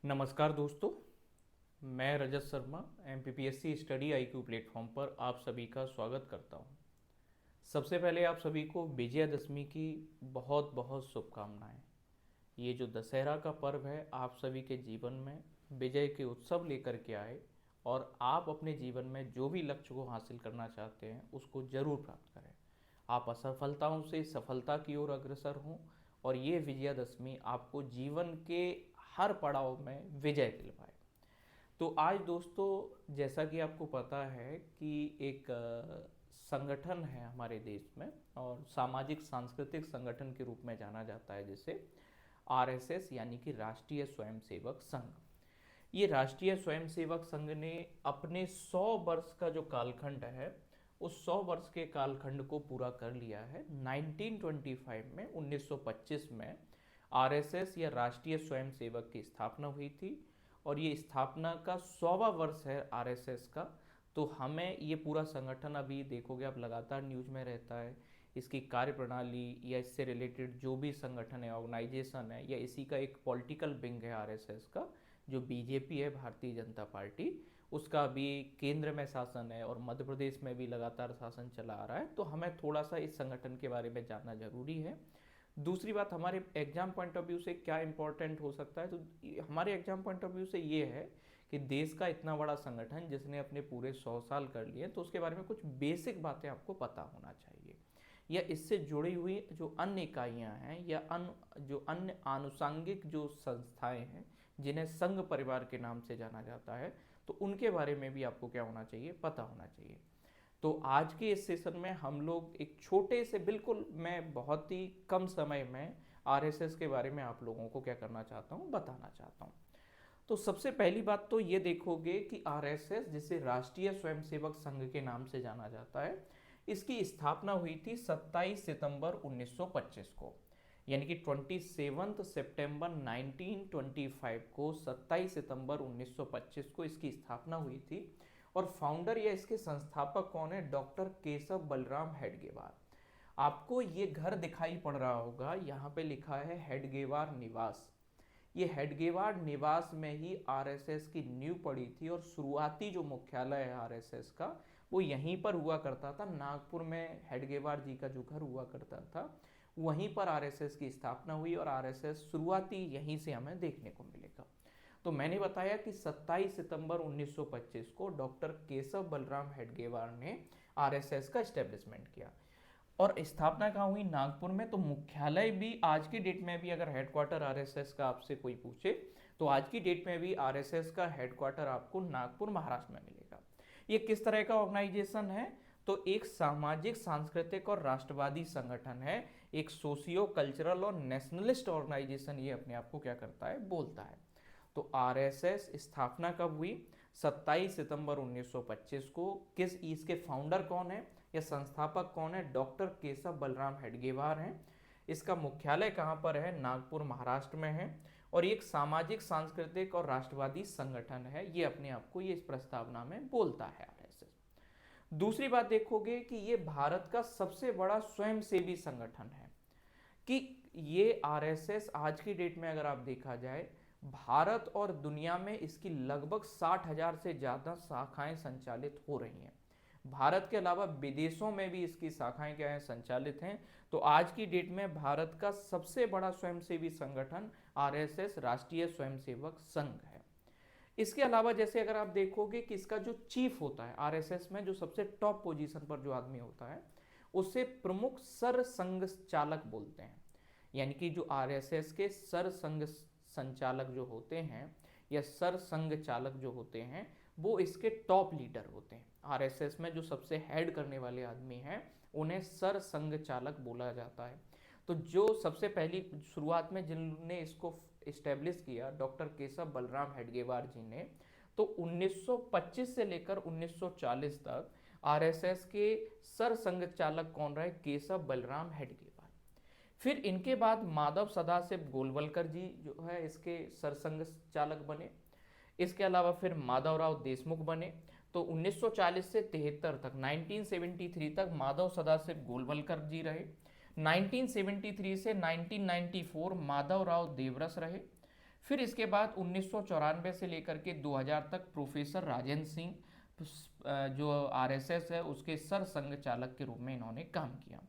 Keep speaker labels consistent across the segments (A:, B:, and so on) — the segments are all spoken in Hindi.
A: नमस्कार दोस्तों, मैं Rajat Sharma MPPSC study IQ platform पर आप सभी का स्वागत करता हूं। सबसे पहले आप सभी को विजयादशमी की बहुत बहुत शुभकामनाएं। ये जो दशहरा का पर्व है आप सभी के जीवन में विजय के उत्सव लेकर के आए और आप अपने जीवन में जो भी लक्ष्य को हासिल करना चाहते हैं उसको जरूर प्राप्त करें। आप असफलताओं से सफलता की ओर अग्रसर हों और ये विजयादशमी आपको जीवन के हर पड़ाव में विजय दिलवाए। तो आज दोस्तों, जैसा कि आपको पता है कि एक संगठन है हमारे देश में और सामाजिक सांस्कृतिक संगठन के रूप में जाना जाता है, जिसे आरएसएस यानी कि राष्ट्रीय स्वयंसेवक संघ। ये राष्ट्रीय स्वयंसेवक संघ ने अपने 100 वर्ष का जो कालखंड है उस 100 वर्ष के कालखंड को पूरा कर लिया है। 1925 में 1925 में आरएसएस या राष्ट्रीय स्वयंसेवक की स्थापना हुई थी और ये स्थापना का 100वां वर्ष है आरएसएस का। तो हमें ये पूरा संगठन, अभी देखोगे आप लगातार न्यूज में रहता है, इसकी कार्यप्रणाली या इससे रिलेटेड जो भी संगठन है, ऑर्गेनाइजेशन है, या इसी का एक पॉलिटिकल विंग है आरएसएस का, जो बीजेपी है, भारतीय जनता पार्टी, उसका भी केंद्र में शासन है और मध्य प्रदेश में भी लगातार शासन चला आ रहा है। तो हमें थोड़ा सा इस संगठन के बारे में जानना जरूरी है। दूसरी बात, हमारे एग्जाम पॉइंट ऑफ व्यू से क्या इंपॉर्टेंट हो सकता है, तो हमारे एग्जाम पॉइंट ऑफ व्यू से ये है कि देश का इतना बड़ा संगठन जिसने अपने पूरे 100 साल कर लिए, तो उसके बारे में कुछ बेसिक बातें आपको पता होना चाहिए, या इससे जुड़ी हुई जो अन्य इकाइयां हैं या जो अन्य आनुषंगिक जो संस्थाएं हैं जिन्हें संघ परिवार के नाम से जाना जाता है, तो उनके बारे में भी आपको क्या होना चाहिए, पता होना चाहिए। तो आज के इस सेशन में हम लोग एक छोटे से, बिल्कुल मैं बहुत ही कम समय में आरएसएस के बारे में आप लोगों को क्या करना चाहता हूँ, बताना चाहता हूँ। तो सबसे पहली बात तो ये देखोगे कि आरएसएस, जिसे राष्ट्रीय स्वयंसेवक संघ के नाम से जाना जाता है, इसकी स्थापना हुई थी 27 सितंबर 1925 को, यानी कि 27 सितंबर 1925 को, 27 सितंबर 1925 को इसकी स्थापना हुई थी। और फाउंडर या इसके संस्थापक कौन है? डॉक्टर केशव बलराम हेडगेवार। आपको ये घर दिखाई पड़ रहा होगा, यहाँ पे लिखा है हेडगेवार निवास। ये हेडगेवार निवास में ही आरएसएस की नींव पड़ी थी और शुरुआती जो मुख्यालय है आरएसएस का वो यहीं पर हुआ करता था। नागपुर में हेडगेवार जी का जो घर हुआ करता था, वहीं पर आरएसएस की स्थापना हुई और आरएसएस शुरुआती यहीं से हमें देखने को मिलेगा। तो मैंने बताया कि 27 सितंबर 1925 को डॉक्टर केशव बलराम हेडगेवार ने आरएसएस का एस्टेब्लिशमेंट किया। और स्थापना कहाँ हुई? नागपुर में। तो मुख्यालय भी आज की डेट में भी, अगर हेडक्वार्टर आरएसएस का आपसे कोई पूछे, तो आज की डेट में भी आरएसएस का हेडक्वार्टर आपको नागपुर, महाराष्ट्र में मिलेगा। ये किस तरह का ऑर्गेनाइजेशन है? तो एक सामाजिक, सांस्कृतिक और राष्ट्रवादी संगठन है। एक सोशियो कल्चरल और नेशनलिस्ट ऑर्गेनाइजेशन ये अपने आप को क्या करता है, बोलता है। तो आरएसएस स्थापना कब हुई? 27 सितंबर 1925 को। किस, इसके फाउंडर कौन है या संस्थापक कौन है? डॉक्टर केशव बलराम हेडगेवार हैं। इसका मुख्यालय कहाँ पर है? नागपुर, महाराष्ट्र में है। और एक सामाजिक, सांस्कृतिक और राष्ट्रवादी संगठन है, ये अपने आप को ये इस प्रस्तावना में बोलता है आरएसएस। दूसरी बात देखोगे कि ये भारत का सबसे बड़ा स्वयंसेवी संगठन है। कि ये आरएसएस आज की डेट में अगर आप देखा जाए, भारत और दुनिया में इसकी लगभग 60,000 से ज़्यादा शाखाएं संचालित हो रही हैं। भारत के अलावा विदेशों में भी इसकी शाखाएं क्या हैं, संचालित हैं। तो आज की डेट में भारत का सबसे बड़ा स्वयंसेवी संगठन आरएसएस, राष्ट्रीय स्वयंसेवक संघ है। इसके अलावा जैसे अगर आप देखोगे कि इसका जो चीफ होता है आरएसएस में, जो सबसे टॉप पोजीशन पर जो आदमी होता है, उसे प्रमुख सर संघ चालक बोलते हैं। यानी कि जो आरएसएस के सर संघ संचालक जो होते हैं या सर संघ चालक जो होते हैं, वो इसके टॉप लीडर होते हैं। आरएसएस में जो सबसे हेड करने वाले आदमी हैं उन्हें सर संघ चालक बोला जाता है। तो जो सबसे पहली शुरुआत में जिन्होंने इसको इस्टेब्लिश किया, डॉक्टर केशव बलराम हेडगेवार जी ने, तो 1925 से लेकर 1940 तक आरएसएस के सर संघ चालक कौन रहे? केशव बलराम हेडगेवार। फिर इनके बाद माधव सदाशिव गोलवलकर जी जो है इसके सरसंघ चालक बने। इसके अलावा फिर माधवराव देशमुख बने। तो 1940 से 73 तक, 1973 तक माधव सदाशिव गोलवलकर जी रहे। 1973 से 1994 माधवराव देवरस रहे। फिर इसके बाद 1994 से लेकर के 2000 तक प्रोफेसर राजेंद्र सिंह जो आरएसएस है उसके सर संघ चालक के रूप में इन्होंने काम किया।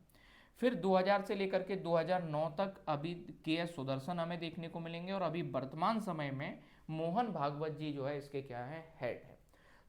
A: फिर 2000 से लेकर के 2009 तक अभी के एस सुदर्शन हमें देखने को मिलेंगे, और अभी वर्तमान समय में मोहन भागवत जी जो है इसके क्या है, हेड है।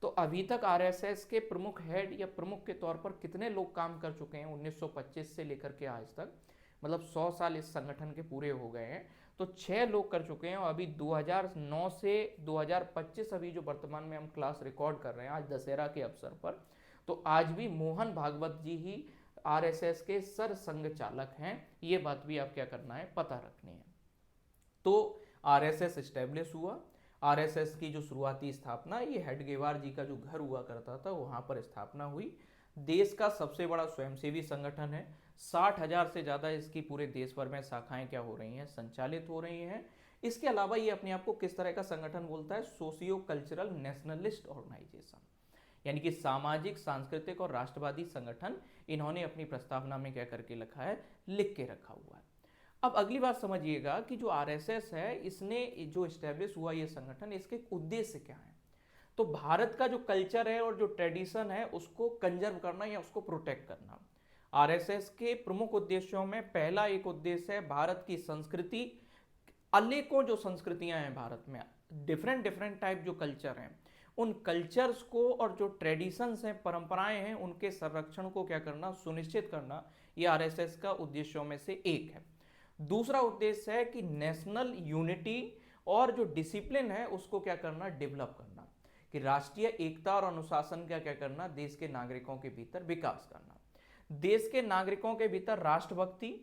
A: तो अभी तक आरएसएस के प्रमुख हेड या प्रमुख के तौर पर कितने लोग काम कर चुके हैं 1925 से लेकर के आज तक, मतलब 100 साल इस संगठन के पूरे हो गए हैं, तो 6 लोग कर चुके हैं। और अभी 2009 से 2025 अभी जो वर्तमान में हम क्लास रिकॉर्ड कर रहे हैं आज दशहरा के अवसर पर, तो आज भी मोहन भागवत जी ही आरएसएस के सर संघ चालक हैं। ये बात भी आप क्या करना है, पता रखनी है। तो आरएसएस स्टैब्लिश हुआ। आरएसएस की जो शुरुआती स्थापना ये हेडगेवार जी का जो घर हुआ करता था वहां पर स्थापना हुई। देश का सबसे बड़ा स्वयंसेवी संगठन है। 60,000 से ज़्यादा इसकी पूरे देश भर में शाखाएं क्या हो रही हैं, संचालित हो रही हैं। इसके अलावा ये अपने आप को किस तरह का संगठन बोलता है, सोशियो कल्चरल नेशनलिस्ट ऑर्गेनाइजेशन, यानी कि सामाजिक, सांस्कृतिक और राष्ट्रवादी संगठन इन्होंने अपनी प्रस्तावना में क्या करके रखा है, लिख के रखा हुआ है। अब अगली बात समझिएगा कि जो आरएसएस है इसने जो स्टैब्लिश हुआ ये संगठन, इसके उद्देश्य क्या है। तो भारत का जो कल्चर है और जो ट्रेडिशन है उसको कंजर्व करना या उसको प्रोटेक्ट करना। आरएसएस के प्रमुख उद्देश्यों में पहला एक उद्देश्य है भारत की संस्कृति, अनेकों जो संस्कृतियां हैं भारत में, डिफरेंट डिफरेंट टाइप जो कल्चर हैं, उन कल्चर्स को और जो ट्रेडिशंस हैं, परंपराएं हैं, उनके संरक्षण को क्या करना, सुनिश्चित करना, ये आरएसएस का उद्देश्यों में से एक है। दूसरा उद्देश्य है कि नेशनल यूनिटी और जो डिसिप्लिन है उसको क्या करना, डेवलप करना, कि राष्ट्रीय एकता और अनुशासन का क्या करना, देश के नागरिकों के भीतर विकास करना। देश के नागरिकों के भीतर राष्ट्रभक्ति,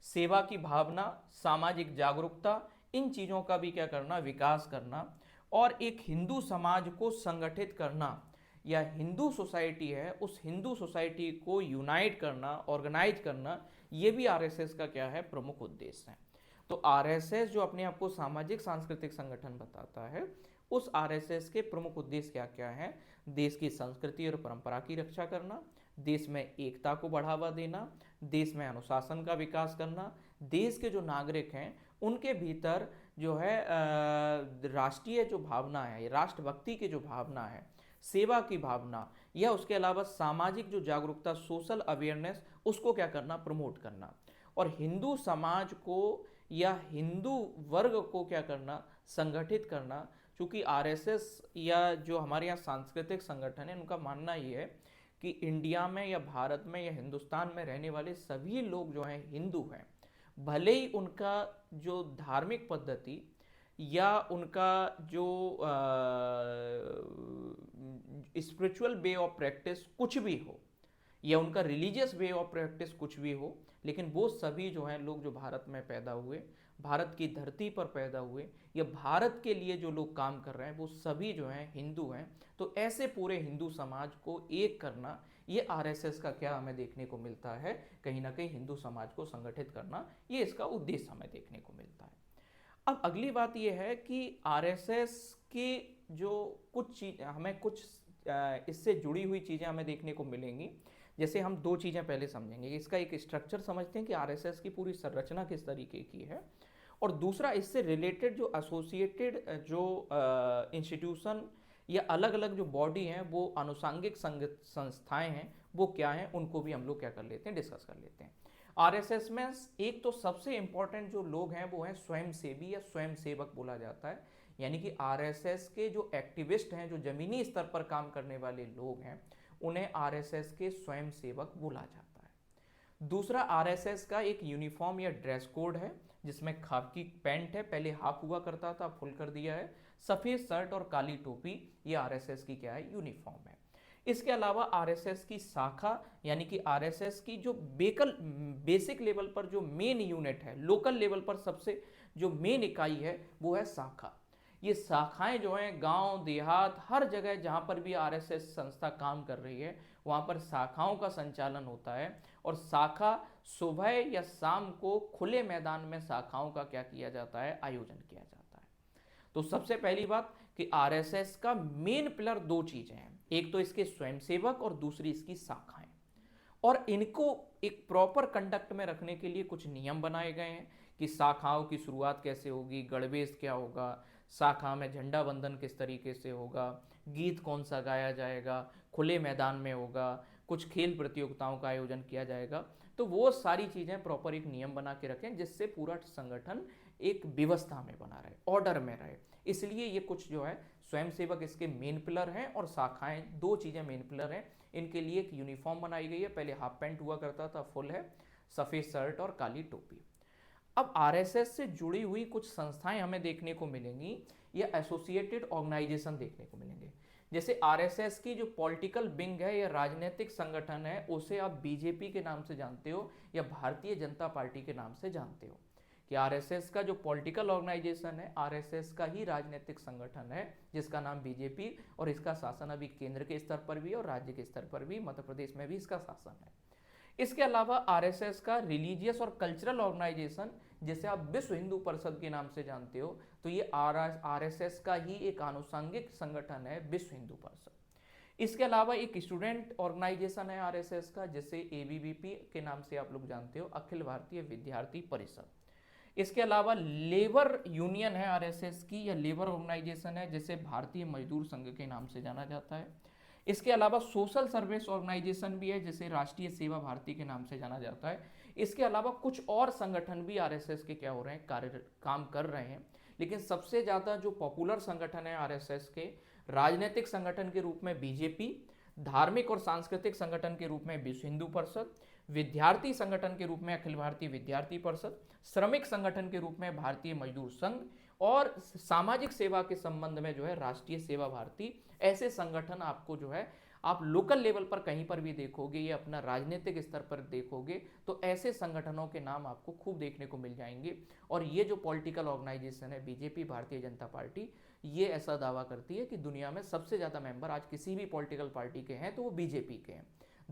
A: सेवा की भावना, सामाजिक जागरूकता, इन चीजों का भी क्या करना, विकास करना, और एक हिंदू समाज को संगठित करना, या हिंदू सोसाइटी है उस हिंदू सोसाइटी को यूनाइट करना, ऑर्गेनाइज करना, ये भी आरएसएस का क्या है, प्रमुख उद्देश्य है। तो आरएसएस जो अपने आप को सामाजिक सांस्कृतिक संगठन बताता है, उस आरएसएस के प्रमुख उद्देश्य क्या क्या है, देश की संस्कृति और परंपरा की रक्षा करना, देश में एकता को बढ़ावा देना, देश में अनुशासन का विकास करना, देश के जो नागरिक हैं उनके भीतर जो है राष्ट्रीय जो भावना है, राष्ट्रभक्ति की जो भावना है, सेवा की भावना, या उसके अलावा सामाजिक जो जागरूकता, सोशल अवेयरनेस, उसको क्या करना, प्रमोट करना, और हिंदू समाज को या हिंदू वर्ग को क्या करना, संगठित करना। चूंकि आरएसएस या जो हमारे यहाँ सांस्कृतिक संगठन है उनका मानना ये है कि इंडिया में या भारत में या हिंदुस्तान में रहने वाले सभी लोग जो हैं हिंदू हैं, भले ही उनका जो धार्मिक पद्धति या उनका जो स्पिरिचुअल वे ऑफ प्रैक्टिस कुछ भी हो, या उनका रिलीजियस वे ऑफ प्रैक्टिस कुछ भी हो, लेकिन वो सभी जो हैं लोग जो भारत में पैदा हुए, भारत की धरती पर पैदा हुए, या भारत के लिए जो लोग काम कर रहे हैं वो सभी जो हैं हिंदू हैं। तो ऐसे पूरे हिंदू समाज को एक करना, ये आरएसएस का क्या हमें देखने को मिलता है, कहीं ना कहीं हिंदू समाज को संगठित करना, ये इसका उद्देश्य हमें देखने को मिलता है। अब अगली बात ये है कि आरएसएस की जो कुछ चीज हमें कुछ इससे जुड़ी हुई चीज़ें हमें देखने को मिलेंगी। जैसे हम दो चीज़ें पहले समझेंगे, इसका एक स्ट्रक्चर समझते हैं कि आरएसएस की पूरी संरचना किस तरीके की है, और दूसरा इससे रिलेटेड जो एसोसिएटेड जो इंस्टीट्यूशन या अलग अलग जो बॉडी हैं, वो आनुषंगिक संस्थाएं हैं, वो क्या हैं, उनको भी हम लोग क्या कर लेते हैं, डिस्कस कर लेते हैं। आरएसएस में एक तो सबसे इंपॉर्टेंट जो लोग हैं वो हैं स्वयंसेवी या स्वयंसेवक बोला जाता है, यानी कि आरएसएस के जो एक्टिविस्ट हैं, जो जमीनी स्तर पर काम करने वाले लोग हैं, उन्हें आरएसएस के स्वयंसेवक बोला जाता है। दूसरा, आरएसएस का एक यूनिफॉर्म या ड्रेस कोड है, जिसमें खाकी पैंट है, पहले हाफ हुआ करता था, फुल कर दिया है, सफेद शर्ट और काली टोपी, ये आरएसएस की क्या है, यूनिफॉर्म है। इसके अलावा आरएसएस की शाखा, यानी कि आरएसएस की जो बेसिक लेवल पर जो मेन यूनिट है, लोकल लेवल पर सबसे जो मेन इकाई है, वो है शाखा। ये शाखाएं जो हैं गांव देहात हर जगह जहां पर भी आरएसएस संस्था काम कर रही है, वहां पर शाखाओं का संचालन होता है, और शाखा सुबह या शाम को खुले मैदान में शाखाओं का क्या किया जाता है, आयोजन किया जाता है। तो सबसे पहली बात कि आरएसएस का मेन पिलर दो चीजें हैं, एक तो इसके स्वयंसेवक और दूसरी इसकी शाखाएं, और इनको एक प्रॉपर कंडक्ट में रखने के लिए कुछ नियम बनाए गए हैं कि शाखाओं की शुरुआत कैसे होगी, गणवेश क्या होगा, शाखा में झंडा वंदन किस तरीके से होगा, गीत कौन सा गाया जाएगा, खुले मैदान में होगा, कुछ खेल प्रतियोगिताओं का आयोजन किया जाएगा। तो वो सारी चीज़ें प्रॉपर एक नियम बना के रखें जिससे पूरा संगठन एक व्यवस्था में बना रहे, ऑर्डर में रहे। इसलिए ये कुछ जो है स्वयंसेवक इसके मेन पिलर हैं, और शाखाएं दो चीज़ें मेन पिलर हैं। इनके लिए एक यूनिफॉर्म बनाई गई है, पहले हाफ पैंट हुआ करता था, फुल है, सफ़ेद शर्ट और काली टोपी। अब आरएसएस से जुड़ी हुई कुछ संस्थाएं हमें देखने को मिलेंगी या एसोसिएटेड ऑर्गेनाइजेशन देखने को मिलेंगे। जैसे आरएसएस की जो पॉलिटिकल विंग है या राजनीतिक संगठन है, उसे आप बीजेपी के नाम से जानते हो या भारतीय जनता पार्टी के नाम से जानते हो। कि आरएसएस का जो पॉलिटिकल ऑर्गेनाइजेशन है, आरएसएस का ही राजनीतिक संगठन है जिसका नाम बीजेपी, और इसका शासन अभी केंद्र के स्तर पर भी और राज्य के स्तर पर भी, मध्य प्रदेश में भी इसका शासन है। इसके अलावा आरएसएस का रिलीजियस और कल्चरल ऑर्गेनाइजेशन, जिसे आप विश्व हिंदू परिषद के नाम से जानते हो, तो ये आरएसएस का ही एक आनुषंगिक संगठन है, विश्व हिंदू परिषद। इसके अलावा एक स्टूडेंट ऑर्गेनाइजेशन है आरएसएस का, जिसे एबीवीपी के नाम से आप लोग जानते हो, अखिल भारतीय विद्यार्थी परिषद। इसके अलावा लेबर यूनियन है आरएसएस की, या लेबर ऑर्गेनाइजेशन है, जिसे भारतीय मजदूर संघ के नाम से जाना जाता है। इसके अलावा सोशल सर्विस ऑर्गेनाइजेशन भी है, जिसे राष्ट्रीय सेवा भारती के नाम से जाना जाता है। इसके अलावा कुछ और संगठन भी आरएसएस के क्या हो रहे हैं, काम कर रहे हैं। लेकिन सबसे ज़्यादा जो पॉपुलर संगठन है आरएसएस के, राजनीतिक संगठन के रूप में बीजेपी, धार्मिक और सांस्कृतिक संगठन के रूप में विश्व हिंदू परिषद, विद्यार्थी संगठन के रूप में अखिल भारतीय विद्यार्थी परिषद, श्रमिक संगठन के रूप में भारतीय मजदूर संघ, और सामाजिक सेवा के संबंध में जो है राष्ट्रीय सेवा भारती। ऐसे संगठन आपको जो है आप लोकल लेवल पर कहीं पर भी देखोगे या अपना राजनीतिक स्तर पर देखोगे तो ऐसे संगठनों के नाम आपको खूब देखने को मिल जाएंगे। और ये जो पॉलिटिकल ऑर्गेनाइजेशन है बीजेपी, भारतीय जनता पार्टी, ये ऐसा दावा करती है कि दुनिया में सबसे ज़्यादा मेंबर आज किसी भी पॉलिटिकल पार्टी के हैं तो वो बीजेपी के हैं।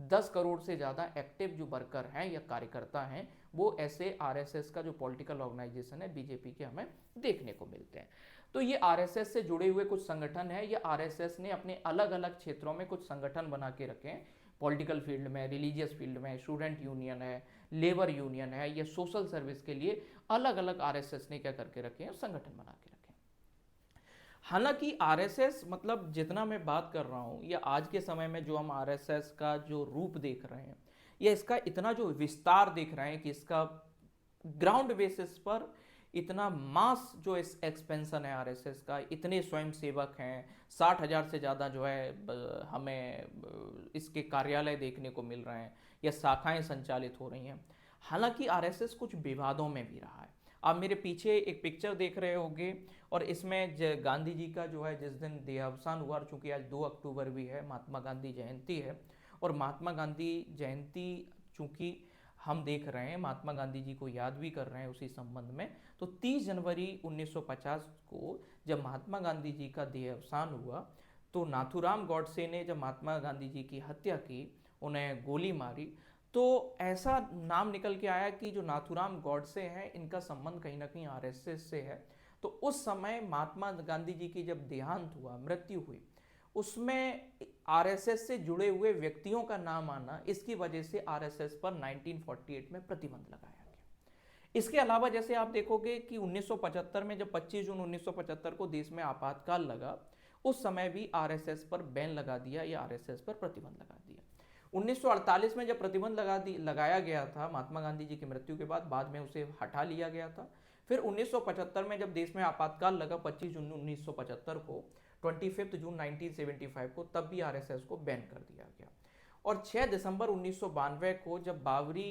A: 10 करोड़ से ज़्यादा एक्टिव जो वर्कर हैं या कार्यकर्ता हैं, वो ऐसे आरएसएस का जो पॉलिटिकल ऑर्गेनाइजेशन है बीजेपी के हमें देखने को मिलते हैं। तो ये आरएसएस से जुड़े हुए कुछ संगठन है, या आरएसएस ने अपने अलग अलग क्षेत्रों में कुछ संगठन बना के रखे हैं। पॉलिटिकल फील्ड में, रिलीजियस फील्ड में स्टूडेंट यूनियन है, लेबर यूनियन है, या सोशल सर्विस के लिए अलग अलग आरएसएस ने क्या करके रखे हैं, संगठन बना के रखे हैं। हालांकि आरएसएस मतलब जितना मैं बात कर रहा हूँ, या आज के समय में जो हम आरएसएस का जो रूप देख रहे हैं, या इसका इतना जो विस्तार देख रहे हैं कि इसका ग्राउंड बेसिस पर इतना मास जो इस एक्सपेंशन है आरएसएस का, इतने स्वयंसेवक हैं, 60,000 से ज़्यादा जो है हमें इसके कार्यालय देखने को मिल रहे हैं या शाखाएं संचालित हो रही हैं। हालांकि आरएसएस कुछ विवादों में भी रहा है। आप मेरे पीछे एक पिक्चर देख रहे होंगे, और इसमें गांधी जी का जो है जिस दिन देहावसान हुआ, चूँकि आज 2 अक्टूबर भी है, महात्मा गांधी जयंती है, और महात्मा गांधी जयंती चूँकि हम देख रहे हैं, महात्मा गांधी जी को याद भी कर रहे हैं उसी संबंध में, तो 30 जनवरी 1950 को जब महात्मा गांधी जी का देहावसान हुआ, तो नाथूराम गॉडसे ने जब महात्मा गांधी जी की हत्या की, उन्हें गोली मारी, तो ऐसा नाम निकल के आया कि जो नाथूराम गॉडसे हैं, इनका संबंध कहीं ना कहीं आरएसएस से है। तो उस समय महात्मा गांधी जी की जब देहांत हुआ, मृत्यु हुई, उसमें आरएसएस से जुड़े हुए व्यक्तियों का नाम आना, इसकी वजह से आरएसएस पर 1948 में प्रतिबंध लगाया गया। इसके अलावा जैसे आप देखोगे कि 1975 में जब 25 जून 1975 को देश में आपातकाल लगा, उस समय भी आरएसएस पर बैन लगा दिया या आरएसएस पर प्रतिबंध लगा दिया। 1948 में जब प्रतिबंध लगाया गया था महात्मा गांधी जी की मृत्यु के बाद में उसे हटा लिया गया था। फिर 1975 में जब देश में आपातकाल लगा 25 जून 1975 को, 25 जून 1975 को, तब भी आरएसएस को बैन कर दिया गया। और 6 दिसंबर 1992 को जब बाबरी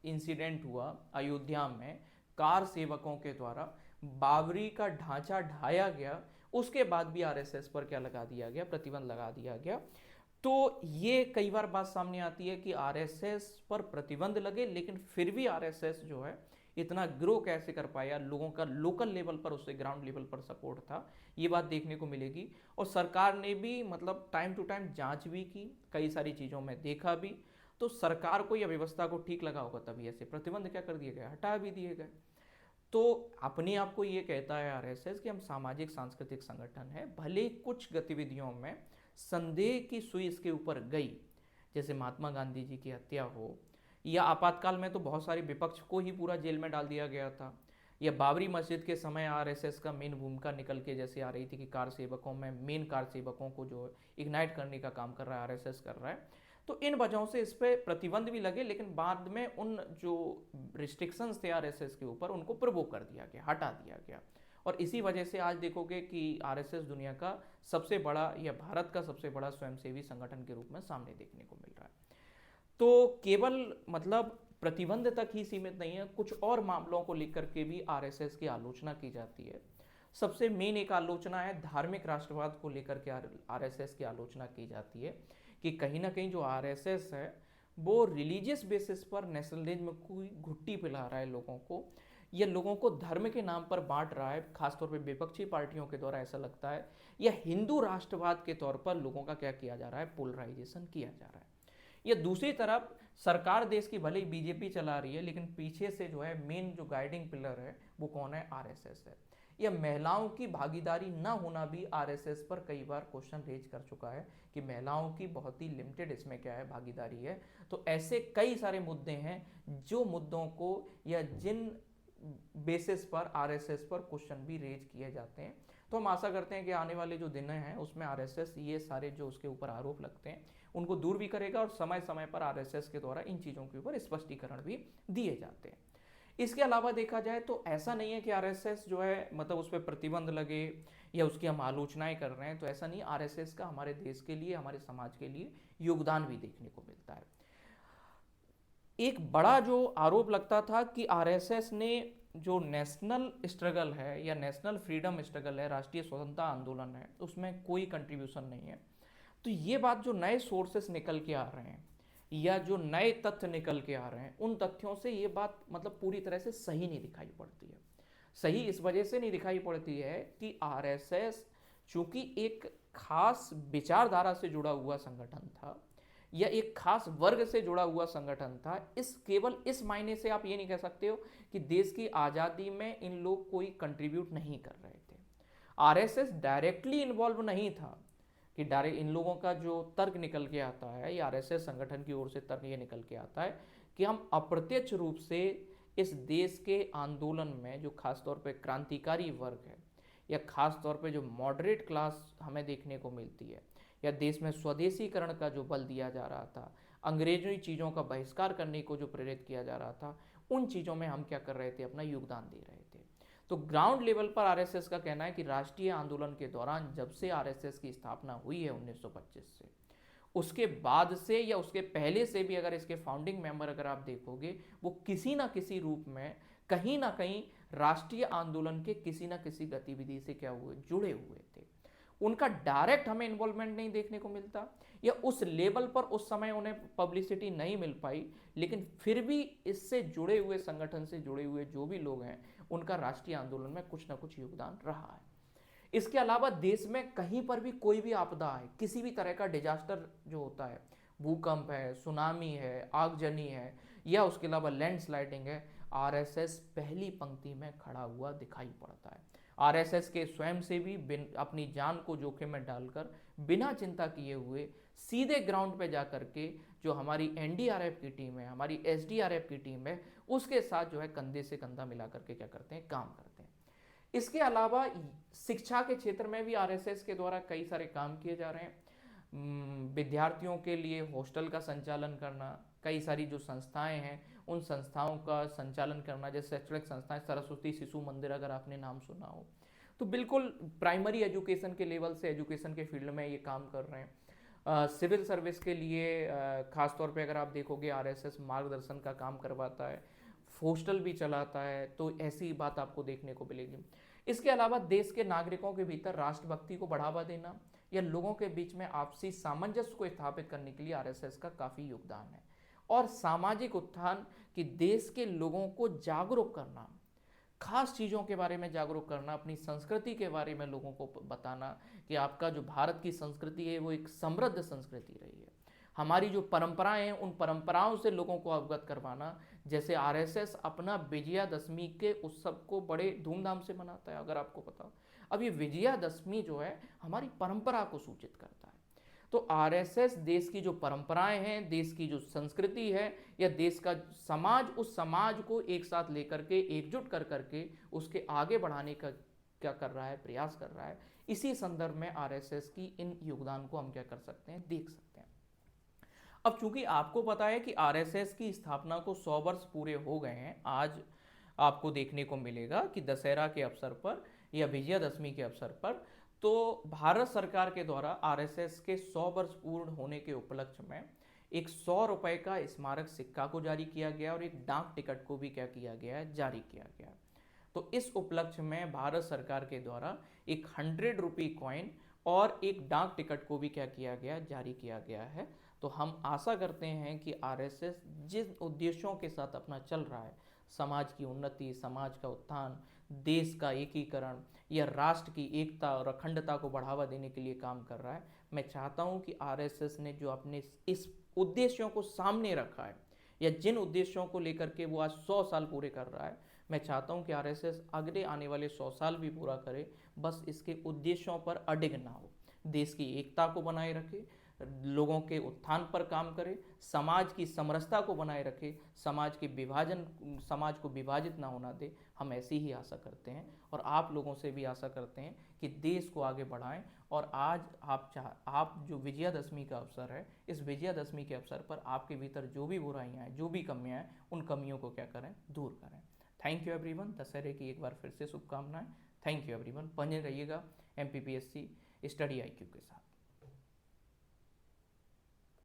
A: इंसिडेंट हुआ अयोध्या में, कार सेवकों के द्वारा बाबरी का ढांचा ढाया गया, उसके बाद भी आरएसएस पर क्या लगा दिया गया, प्रतिबंध लगा दिया गया। तो ये कई बार बात सामने आती है कि आरएसएस पर प्रतिबंध लगे, लेकिन फिर भी आरएसएस जो है इतना ग्रो कैसे कर पाया, लोगों का लोकल लेवल पर, उससे ग्राउंड लेवल पर सपोर्ट था, ये बात देखने को मिलेगी। और सरकार ने भी मतलब टाइम टू टाइम जांच भी की, कई सारी चीज़ों में देखा भी, तो सरकार को यह व्यवस्था को ठीक लगा होगा तभी ऐसे प्रतिबंध क्या कर दिए गए, हटा भी दिए गए। तो अपने आप को ये कहता है आरएसएस कि हम सामाजिक सांस्कृतिक संगठन है, भले कुछ गतिविधियों में संदेह की सुई इसके ऊपर गई, जैसे महात्मा गांधी जी की हत्या हो, या आपातकाल में तो बहुत सारे विपक्ष को ही पूरा जेल में डाल दिया गया था, या बाबरी मस्जिद के समय आरएसएस का मेन भूमिका निकल के जैसे आ रही थी कि कार सेवकों में मेन कार सेवकों को जो इग्नाइट करने का काम कर रहा है आरएसएस कर रहा है। तो इन वजहों से इस पर प्रतिबंध भी लगे, लेकिन बाद में उन जो रिस्ट्रिक्शंस थे आरएसएस के ऊपर उनको प्रवोक कर दिया गया, हटा दिया गया। और इसी वजह से आज देखोगे कि आरएसएस दुनिया का सबसे बड़ा या भारत का सबसे बड़ा स्वयंसेवी संगठन के रूप में सामने देखने को मिल रहा है। तो केवल मतलब प्रतिबंध तक ही सीमित नहीं है, कुछ और मामलों को लेकर के भी आरएसएस की आलोचना की जाती है। सबसे मेन एक आलोचना है धार्मिक राष्ट्रवाद को लेकर के आरएसएस की आलोचना की जाती है कि कहीं ना कहीं जो आरएसएस है वो रिलीजियस बेसिस पर नेशनलिज्म की घुट्टी पिला रहा है लोगों को, या लोगों को धर्म के नाम पर बांट रहा है, खासतौर पर विपक्षी पार्टियों के द्वारा ऐसा लगता है, या हिंदू राष्ट्रवाद के तौर पर लोगों का क्या किया जा रहा है, पोलराइजेशन किया जा रहा है। या दूसरी तरफ सरकार देश की भले ही बीजेपी चला रही है, लेकिन पीछे से जो है मेन जो गाइडिंग पिलर है वो कौन है, आरएसएस है। या महिलाओं की भागीदारी न होना भी आरएसएस पर कई बार क्वेश्चन रेज कर चुका है कि महिलाओं की बहुत ही लिमिटेड इसमें क्या है भागीदारी है। तो ऐसे कई सारे मुद्दे हैं जो मुद्दों को या जिन बेसिस पर आरएसएस पर क्वेश्चन भी रेज किए जाते हैं। तो हम आशा करते हैं कि आने वाले जो दिन हैं उसमें आरएसएस ये सारे जो उसके ऊपर आरोप लगते हैं उनको दूर भी करेगा, और समय समय पर आरएसएस के द्वारा इन चीज़ों के ऊपर स्पष्टीकरण भी दिए जाते हैं। इसके अलावा देखा जाए तो ऐसा नहीं है कि आरएसएस जो है मतलब उस पर प्रतिबंध लगे या उसकी हम आलोचनाएं कर रहे हैं, तो ऐसा नहीं। आरएसएस का हमारे देश के लिए, हमारे समाज के लिए योगदान भी देखने को मिलता है। एक बड़ा जो आरोप लगता था कि आरएसएस ने जो नेशनल स्ट्रगल है या नेशनल फ्रीडम स्ट्रगल है, राष्ट्रीय स्वतंत्रता आंदोलन है, उसमें कोई कंट्रीब्यूशन नहीं है। तो ये बात जो नए सोर्सेस निकल के आ रहे हैं या जो नए तथ्य निकल के आ रहे हैं, उन तथ्यों से ये बात मतलब पूरी तरह से सही नहीं दिखाई पड़ती है। सही इस वजह से नहीं दिखाई पड़ती है कि आरएसएस चूंकि एक खास विचारधारा से जुड़ा हुआ संगठन था या एक खास वर्ग से जुड़ा हुआ संगठन था, इस केवल इस मायने से आप ये नहीं कह सकते हो कि देश की आज़ादी में इन लोग कोई कंट्रीब्यूट नहीं कर रहे थे। आरएसएस डायरेक्टली इन्वॉल्व नहीं था कि डायरेक्ट इन लोगों का जो तर्क निकल के आता है या आरएसएस संगठन की ओर से तर्क ये निकल के आता है कि हम अप्रत्यक्ष रूप से इस देश के आंदोलन में जो खासतौर पे क्रांतिकारी वर्ग है या खासतौर पे जो मॉडरेट क्लास हमें देखने को मिलती है, या देश में स्वदेशीकरण का जो बल दिया जा रहा था, अंग्रेजी चीज़ों का बहिष्कार करने को जो प्रेरित किया जा रहा था, उन चीज़ों में हम क्या कर रहे थे, अपना योगदान दे रहे थे। तो ग्राउंड लेवल पर आरएसएस का कहना है कि राष्ट्रीय आंदोलन के दौरान जब से आरएसएस की स्थापना हुई है 1925 से, उसके बाद से या उसके पहले से भी अगर इसके फाउंडिंग मेंबर अगर आप देखोगे, वो किसी ना किसी रूप में कहीं ना कहीं राष्ट्रीय आंदोलन के किसी ना किसी गतिविधि से क्या हुए, जुड़े हुए थे। उनका डायरेक्ट हमें इन्वॉल्वमेंट नहीं देखने को मिलता या उस लेवल पर उस समय उन्हें पब्लिसिटी नहीं मिल पाई, लेकिन फिर भी इससे जुड़े हुए संगठन से जुड़े हुए जो भी लोग हैं उनका राष्ट्रीय आंदोलन में कुछ ना कुछ योगदान रहा है। इसके अलावा देश में कहीं पर भी कोई भी आपदा है, किसी भी तरह का डिजास्टर जो होता है, भूकंप है, सुनामी है, आगजनी है या उसके अलावा लैंडस्लाइडिंग है, आरएसएस पहली पंक्ति में खड़ा हुआ दिखाई पड़ता है। आरएसएस के स्वयं से भी अपनी जान को जोखिम में डालकर बिना चिंता किए हुए सीधे ग्राउंड पे जाकर के जो हमारी एनडीआरएफ की टीम है, हमारी एसडीआरएफ की टीम है, उसके साथ जो है कंधे से कंधा मिला करके क्या करते हैं, काम करते हैं। इसके अलावा शिक्षा के क्षेत्र में भी आरएसएस के द्वारा कई सारे काम किए जा रहे हैं। विद्यार्थियों के लिए हॉस्टल का संचालन करना, कई सारी जो संस्थाएं हैं उन संस्थाओं का संचालन करना, जैसे शैक्षणिक संस्थाएं, सरस्वती शिशु मंदिर अगर आपने नाम सुना हो, तो बिल्कुल प्राइमरी एजुकेशन के लेवल से एजुकेशन के फील्ड में ये काम कर रहे हैं। सिविल सर्विस के लिए खासतौर पे अगर आप देखोगे आरएसएस मार्गदर्शन का काम करवाता है, हॉस्टल भी चलाता है, तो ऐसी बात आपको देखने को मिलेगी। इसके अलावा देश के नागरिकों के भीतर राष्ट्रभक्ति को बढ़ावा देना या लोगों के बीच में आपसी सामंजस्य को स्थापित करने के लिए आरएसएस का काफ़ी योगदान है। और सामाजिक उत्थान कि देश के लोगों को जागरूक करना, खास चीज़ों के बारे में जागरूक करना, अपनी संस्कृति के बारे में लोगों को बताना कि आपका जो भारत की संस्कृति है वो एक समृद्ध संस्कृति रही है, हमारी जो परंपराएं हैं उन परंपराओं से लोगों को अवगत करवाना। जैसे आरएसएस अपना विजयादशमी के उत्सव को बड़े धूमधाम से मनाता है, अगर आपको पता। अब ये विजयादशमी जो है हमारी परंपरा को सूचित करता है। तो आरएसएस देश की जो परंपराएं हैं, देश की जो संस्कृति है, या देश का समाज, उस समाज को एक साथ लेकर के, एकजुट कर करके उसके आगे बढ़ाने का क्या कर रहा है, प्रयास कर रहा है। इसी संदर्भ में आरएसएस की इन योगदान को हम क्या कर सकते हैं, देख सकते हैं। अब चूंकि आपको पता है कि आरएसएस की स्थापना को 100 वर्ष पूरे हो गए हैं, आज आपको देखने को मिलेगा कि दशहरा के अवसर पर या विजयादशमी के अवसर पर तो भारत सरकार के द्वारा आरएसएस के 100 वर्ष पूर्ण होने के उपलक्ष्य में एक 100 रुपए का स्मारक सिक्का को जारी किया गया और एक डाक टिकट को भी क्या किया गया है, जारी किया गया। तो इस उपलक्ष्य में भारत सरकार के द्वारा एक 100 रुपये कॉइन और एक डाक टिकट को भी क्या किया गया, जारी किया गया है। तो हम आशा करते हैं कि आरएसएस जिन उद्देश्यों के साथ अपना चल रहा है, समाज की उन्नति, समाज का उत्थान, देश का एकीकरण या राष्ट्र की एकता और अखंडता को बढ़ावा देने के लिए काम कर रहा है, मैं चाहता हूं कि आरएसएस ने जो अपने इस उद्देश्यों को सामने रखा है, या जिन उद्देश्यों को लेकर के वो आज 100 साल पूरे कर रहा है, मैं चाहता हूं कि आरएसएस अगले आने वाले 100 साल भी पूरा करे, बस इसके उद्देश्यों पर अडिग ना हो, देश की एकता को बनाए रखे, लोगों के उत्थान पर काम करे, समाज की समरसता को बनाए रखे, समाज के विभाजन, समाज को विभाजित ना होना दे। हम ऐसी ही आशा करते हैं और आप लोगों से भी आशा करते हैं कि देश को आगे बढ़ाएं। और आज आप जो विजयादशमी का अवसर है, इस विजयादशमी के अवसर पर आपके भीतर जो भी बुराइयां हैं, जो भी कमियां हैं, उन कमियों को क्या करें, दूर करें। Thank you everyone. दशहरे की एक बार फिर से शुभकामनाएं। Thank you everyone. बने रहिएगा MPPSC स्टडी IQ के साथ।